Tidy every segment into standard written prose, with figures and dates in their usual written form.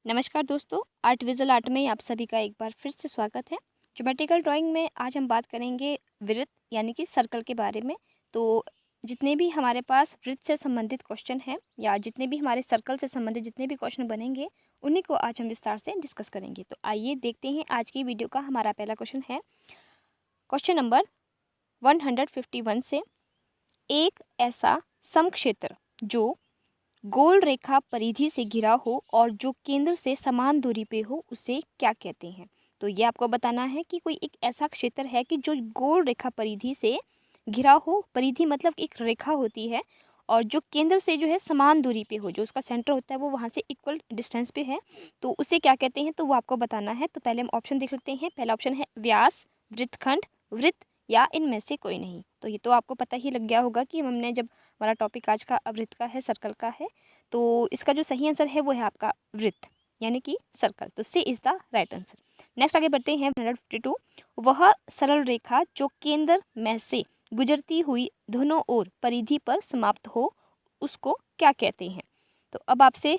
नमस्कार दोस्तों, art visual art में आप सभी का एक बार फिर से स्वागत है। ज्योमेट्रिकल ड्राइंग में आज हम बात करेंगे वृत्त यानी कि सर्कल के बारे में। तो जितने भी हमारे पास वृत्त से संबंधित क्वेश्चन हैं या जितने भी हमारे सर्कल से संबंधित जितने भी क्वेश्चन बनेंगे उन्हीं को आज हम विस्तार से डिस्कस करेंगे। तो आइए देखते हैं आज की वीडियो का हमारा पहला क्वेश्चन है क्वेश्चन नंबर 151 से। एक ऐसा समक्षेत्र जो गोल रेखा परिधि से घिरा हो और जो केंद्र से समान दूरी पे हो उसे क्या कहते हैं। तो ये आपको बताना है कि कोई एक ऐसा क्षेत्र है कि जो गोल रेखा परिधि से घिरा हो। परिधि मतलब एक रेखा होती है और जो केंद्र से जो है समान दूरी पे हो, जो उसका सेंटर होता है वो वहाँ से इक्वल डिस्टेंस पे है, तो उसे क्या कहते हैं, तो वो आपको बताना है। तो पहले हम ऑप्शन देख लेते हैं। पहला ऑप्शन है व्यास, वृत्तखंड, वृत्त या इनमें से कोई नहीं। तो ये तो आपको पता ही लग गया होगा कि हमने जब हमारा टॉपिक आज का वृत्त का है, सर्कल का है, तो इसका जो सही आंसर है वो है आपका वृत्त यानी कि सर्कल। तो C is the right answer. Next आगे बढ़ते हैं 152। वह सरल रेखा जो केंद्र में से गुजरती हुई दोनों ओर परिधि पर समाप्त हो उसको क्या कहते हैं। तो अब आपसे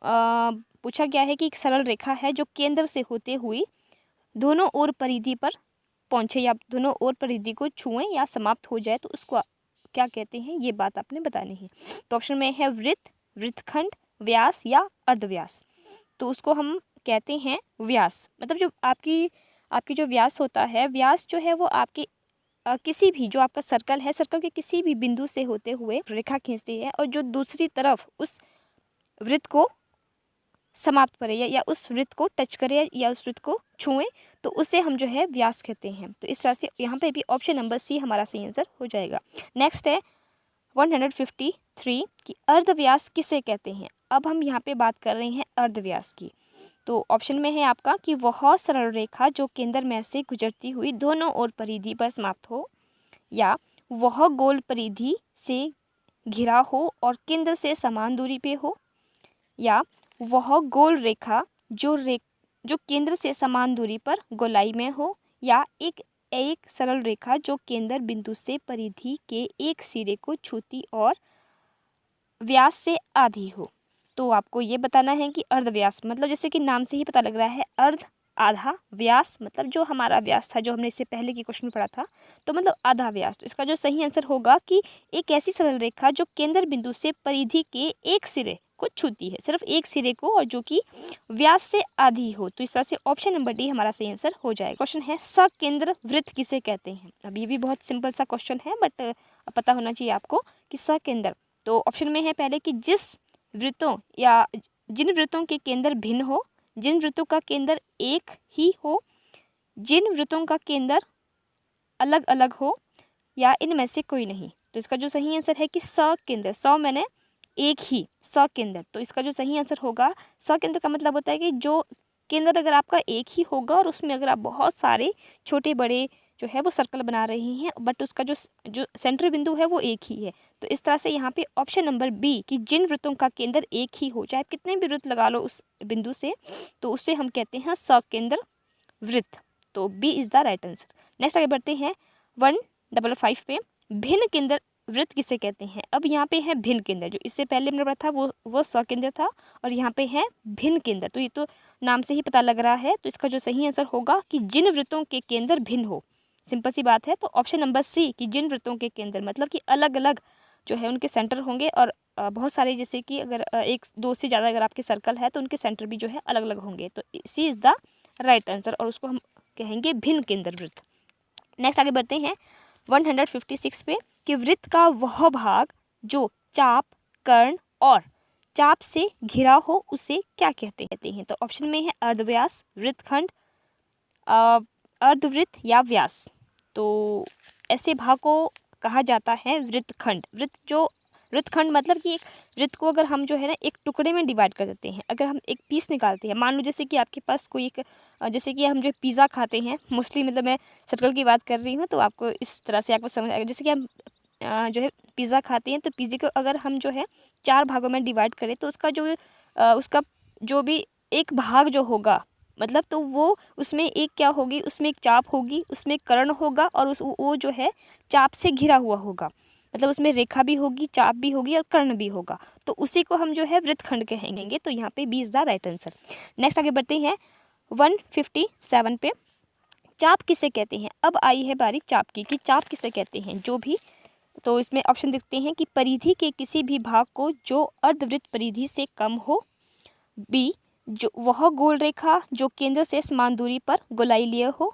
पूछा गया है कि एक सरल रेखा है जो केंद्र से होते हुई दोनों ओर परिधि पर पहुँचे या दोनों ओर परिधि को छुएं या समाप्त हो जाए तो उसको क्या कहते हैं, ये बात आपने बतानी है। तो ऑप्शन में है वृत्त, वृत्तखंड, व्यास या अर्धव्यास। तो उसको हम कहते हैं व्यास। मतलब जो आपकी जो व्यास होता है, व्यास जो है वो आपके किसी भी जो आपका सर्कल है, सर्कल के किसी भी बिंदु से होते हुए रेखा खींचती है और जो दूसरी तरफ उस वृत्त को समाप्त करे या उस वृत्त को टच करे या उस वृत्त को छुएं तो उसे हम जो है व्यास कहते हैं। तो इस तरह से यहाँ पे भी ऑप्शन नंबर सी हमारा सही आंसर हो जाएगा। नेक्स्ट है 153 कि अर्धव्यास किसे कहते हैं। अब हम यहाँ पे बात कर रहे हैं अर्धव्यास की। तो ऑप्शन में है आपका कि वह सरल रेखा जो केंद्र में से गुजरती हुई दोनों ओर परिधि पर समाप्त हो, या वह गोल परिधि से घिरा हो और केंद्र से समान दूरी पे हो, या वह गोल रेखा जो केंद्र से समान दूरी पर गोलाई में हो, या एक सरल रेखा जो केंद्र बिंदु से परिधि के एक सिरे को छूती और व्यास से आधी हो। तो आपको ये बताना है कि अर्धव्यास मतलब जैसे कि नाम से ही पता लग रहा है अर्ध आधा, व्यास मतलब जो हमारा व्यास था जो हमने इससे पहले के क्वेश्चन में पढ़ा था, तो मतलब आधा व्यास। तो इसका जो सही आंसर होगा कि एक ऐसी सरल रेखा जो केंद्र बिंदु से परिधि के एक सिरे को छूती है, सिर्फ एक सिरे को, और जो कि व्यास से आधी हो। तो इस तरह से ऑप्शन नंबर डी हमारा सही आंसर हो जाएगा। क्वेश्चन है सकेंद्र वृत्त किसे कहते हैं। अब ये भी बहुत सिंपल सा क्वेश्चन है बट पता होना चाहिए आपको कि सकेंद्र। तो ऑप्शन में है पहले कि जिस वृत्तों या जिन वृत्तों के केंद्र भिन्न हो, जिन वृत्तों का केंद्र एक ही हो, जिन वृत्तों का केंद्र अलग अलग हो, या इनमें से कोई नहीं। तो इसका जो सही आंसर है कि सकेंद्र, सौ मैंने एक ही, सकेंद्र। तो इसका जो सही आंसर होगा, सकेंद्र का मतलब होता है कि जो केंद्र अगर आपका एक ही होगा और उसमें अगर आप बहुत सारे छोटे बड़े जो है वो सर्कल बना रही हैं बट उसका जो सेंटर बिंदु है वो एक ही है। तो इस तरह से यहाँ पे ऑप्शन नंबर बी कि जिन वृत्तों का केंद्र एक ही हो, चाहे आप कितने भी वृत्त लगा लो उस बिंदु से, तो उससे हम कहते हैं सकेंद्र वृत्त। तो B is the right answer. Next आगे बढ़ते हैं 155 पे। भिन्न केंद्र वृत्त किसे कहते हैं। अब यहाँ पे है भिन्न केंद्र, जो इससे पहले हमने पढ़ा था वो सकेंद्र था, और यहाँ पे है भिन्न केंद्र। तो ये तो नाम से ही पता लग रहा है। तो इसका जो सही आंसर होगा कि जिन वृत्तों के केंद्र भिन्न हो। सिंपल सी बात है। तो ऑप्शन नंबर सी कि जिन वृत्तों के केंद्र मतलब कि अलग अलग जो है उनके सेंटर होंगे, और बहुत सारे जैसे कि अगर एक दो से ज़्यादा अगर आपके सर्कल है तो उनके सेंटर भी जो है अलग अलग होंगे। तो C is the right answer और उसको हम कहेंगे भिन्न केंद्र वृत्त। नेक्स्ट आगे बढ़ते हैं 156 पे कि वृत्त का वह भाग जो चाप, कर्ण और चाप से घिरा हो उसे क्या कहते हैं। तो ऑप्शन में है अर्धव्यास, वृत्तखंड, अर्धवृत्त या व्यास। तो ऐसे भाग को कहा जाता है वृत्तखंड। वृत्तखंड मतलब कि एक वृत्त को अगर हम जो है ना एक टुकड़े में डिवाइड कर देते हैं, अगर हम एक पीस निकालते हैं, मान लो जैसे कि आपके पास कोई एक जैसे कि हम जो पिज़्ज़ा खाते हैं, मोस्टली मतलब मैं सर्कल की बात कर रही हूँ तो आपको इस तरह से आपको समझ आएगा। जैसे कि हम जो है पिज़्ज़ा खाते हैं तो पिज़्ज़े को अगर हम जो है 4 भागों में डिवाइड करें तो उसका जो भी एक भाग जो होगा मतलब तो वो उसमें एक क्या होगी, उसमें एक चाप होगी, उसमें एक कर्ण होगा और वो जो है चाप से घिरा हुआ होगा। मतलब उसमें रेखा भी होगी, चाप भी होगी और कर्ण भी होगा, तो उसी को हम जो है वृत्तखंड कहेंगे। तो यहाँ पे B is the right answer. Next आगे बढ़ते हैं 157 पे। चाप किसे कहते हैं? अब आई है बारी चाप की कि चाप किसे कहते हैं। जो भी, तो इसमें ऑप्शन देखते हैं कि परिधि के किसी भी भाग को जो अर्धवृत्त परिधि से कम हो, बी जो वह गोल रेखा जो केंद्र से समान दूरी पर गोलाई लिए हो,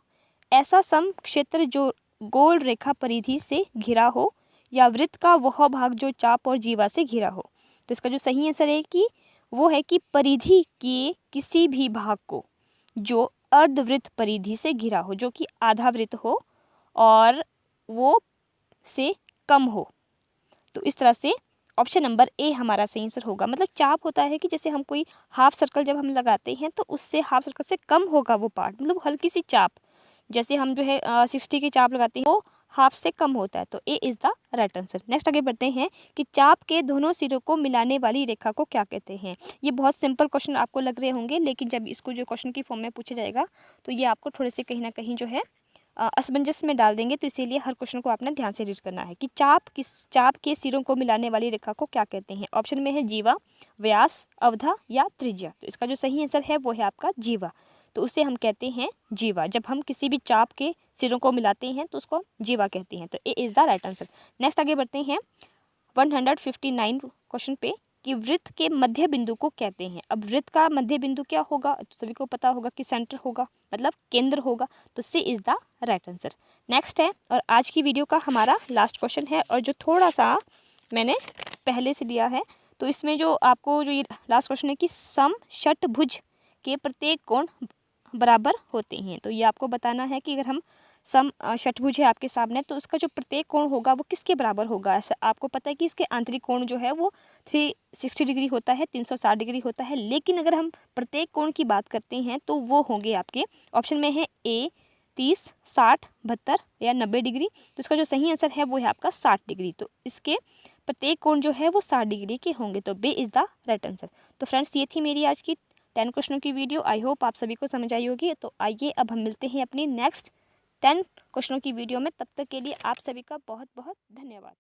ऐसा सम क्षेत्र जो गोल रेखा परिधि से घिरा हो, या वृत्त का वह भाग जो चाप और जीवा से घिरा हो। तो इसका जो सही आंसर है कि वो है कि परिधि के किसी भी भाग को जो अर्धवृत्त परिधि से घिरा हो, जो कि आधा वृत्त हो और वो से कम हो। तो इस तरह से ऑप्शन नंबर ए हमारा सही आंसर होगा। मतलब चाप होता है कि जैसे हम कोई हाफ सर्कल जब हम लगाते हैं तो उससे हाफ सर्कल से कम होगा वो पार्ट, मतलब हल्की सी चाप, जैसे हम जो है 60 की चाप लगाते हैं वो हाफ से कम होता है। तो A is the right answer. Next आगे बढ़ते हैं कि चाप के दोनों सिरों को मिलाने वाली रेखा को क्या कहते हैं। ये बहुत सिंपल क्वेश्चन आपको लग रहे होंगे, लेकिन जब इसको जो क्वेश्चन की फॉर्म में पूछा जाएगा तो ये आपको थोड़े से कहीं ना कहीं जो है असमंजस में डाल देंगे। तो इसीलिए हर क्वेश्चन को आपने ध्यान से रीड करना है कि चाप के सिरों को मिलाने वाली रेखा को क्या कहते हैं। ऑप्शन में है जीवा, व्यास, अवधा या त्रिज्या। तो इसका जो सही आंसर है वो है आपका जीवा। तो उसे हम कहते हैं जीवा। जब हम किसी भी चाप के सिरों को मिलाते हैं तो उसको जीवा कहते हैं। तो A is the right answer. Next आगे बढ़ते हैं 159 क्वेश्चन पे कि वृत्त के मध्य बिंदु को कहते हैं। अब वृत्त का मध्य बिंदु क्या होगा? तो सभी को पता होगा कि सेंटर होगा, मतलब केंद्र होगा। तो C is the right answer. Next है, और आज की वीडियो का हमारा लास्ट क्वेश्चन है, और जो थोड़ा सा मैंने पहले से लिया है। तो इसमें जो आपको जो ये लास्ट क्वेश्चन है कि समषट्भुज के प्रत्येक कोण बराबर होते हैं। तो ये आपको बताना है कि अगर हम षट्भुज है आपके सामने तो उसका जो प्रत्येक कोण होगा वो किसके बराबर होगा। ऐसा आपको पता है कि इसके आंतरिक कोण जो है वो 360 डिग्री होता है, 360 डिग्री होता है। लेकिन अगर हम प्रत्येक कोण की बात करते हैं तो वो होंगे आपके ऑप्शन में है ए 30, 60, 72 या 90 डिग्री। तो इसका जो सही आंसर है वो है आपका 60 डिग्री। तो इसके प्रत्येक कोण जो है वो 60 डिग्री के होंगे। तो B is the right answer. तो फ्रेंड्स, ये थी मेरी आज की 10 क्वेश्चनों की वीडियो। आई होप आप सभी को समझ आई होगी। तो आइए अब हम मिलते हैं अपनी नेक्स्ट 10 क्वेश्चनों की वीडियो में। तब तक के लिए आप सभी का बहुत बहुत धन्यवाद।